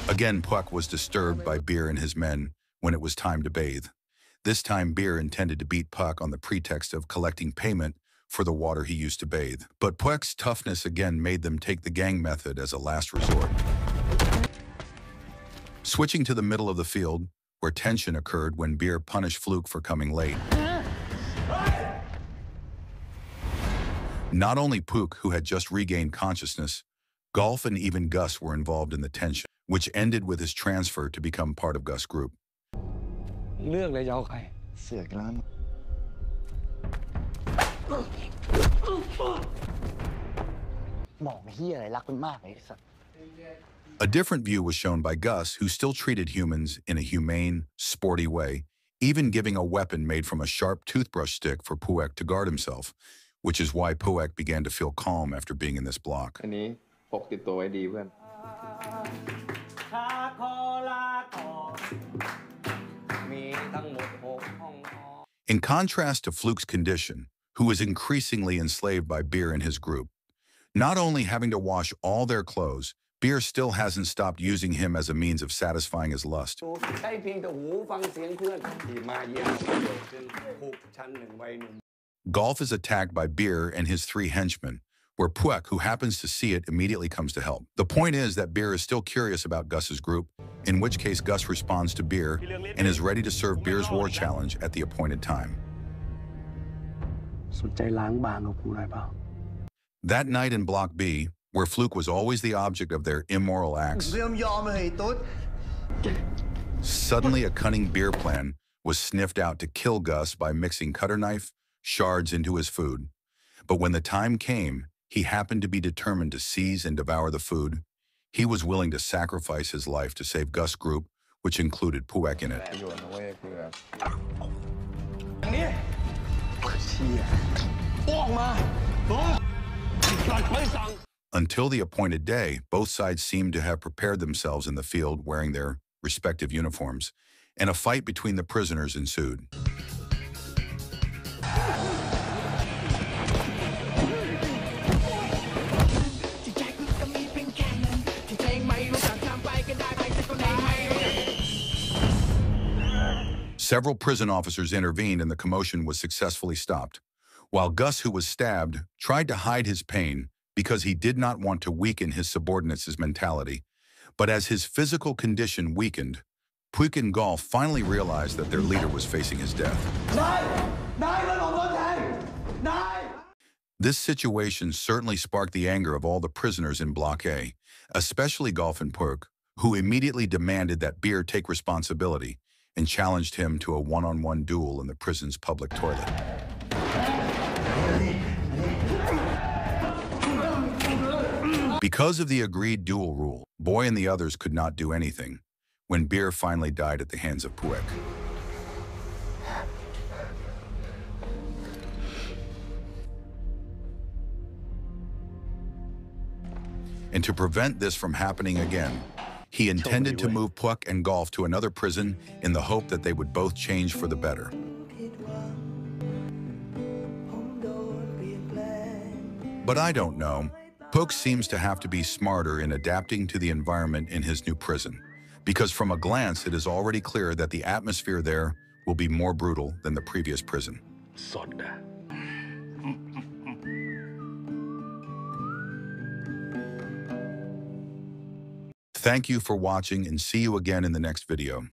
Again, Puck was disturbed by Beer and his men when it was time to bathe. This time, Beer intended to beat Puck on the pretext of collecting payment for the water he used to bathe. But Puck's toughness again made them take the gang method as a last resort. Switching to the middle of the field, where tension occurred when Beer punished Fluke for coming late. Not only Puck, who had just regained consciousness, Golf and even Gus were involved in the tension, which ended with his transfer to become part of Gus' group. เลือกเลยจะเอาใครเสือกแล้วหมองเหี้ยอะไรรักมันมากเลยไอ้สัส A different view was shown by Gus, who still treated humans in a humane, sporty way, even giving a weapon made from a sharp toothbrush stick for Puek to guard himself, which is why Puek began to feel calm after being in this block. อันนี้พกติดตัวไว้ดีเพื่อน In contrast to Fluke's condition, who was increasingly enslaved by Beer and his group, not only having to wash all their clothes, Beer still hasn't stopped using him as a means of satisfying his lust. Golf is attacked by Beer and his three henchmen, where Puek, who happens to see it, immediately comes to help. The point is that Beer is still curious about Gus's group, in which case Gus responds to Beer and is ready to serve Beer's war challenge at the appointed time. That night in Block B, where Fluke was always the object of their immoral acts, suddenly a cunning Beer plan was sniffed out to kill Gus by mixing cutter knife shards into his food. But when the time came, he happened to be determined to seize and devour the food. He was willing to sacrifice his life to save Gus' group, which included Puek in it. Until the appointed day, both sides seemed to have prepared themselves in the field wearing their respective uniforms, and a fight between the prisoners ensued. Several prison officers intervened and the commotion was successfully stopped, while Gus, who was stabbed, tried to hide his pain because he did not want to weaken his subordinates' mentality. But as his physical condition weakened, Puek and Golf finally realized that their leader was facing his death. This situation certainly sparked the anger of all the prisoners in Block A, especially Golf and Puek, who immediately demanded that Beer take responsibility and challenged him to a one-on-one duel in the prison's public toilet. Because of the agreed duel rule, Boy and the others could not do anything when Beer finally died at the hands of Puek. And to prevent this from happening again, he intended to move Puek and Golf to another prison in the hope that they would both change for the better. But I don't know. Puek seems to have to be smarter in adapting to the environment in his new prison, because from a glance it is already clear that the atmosphere there will be more brutal than the previous prison. Thank you for watching and see you again in the next video.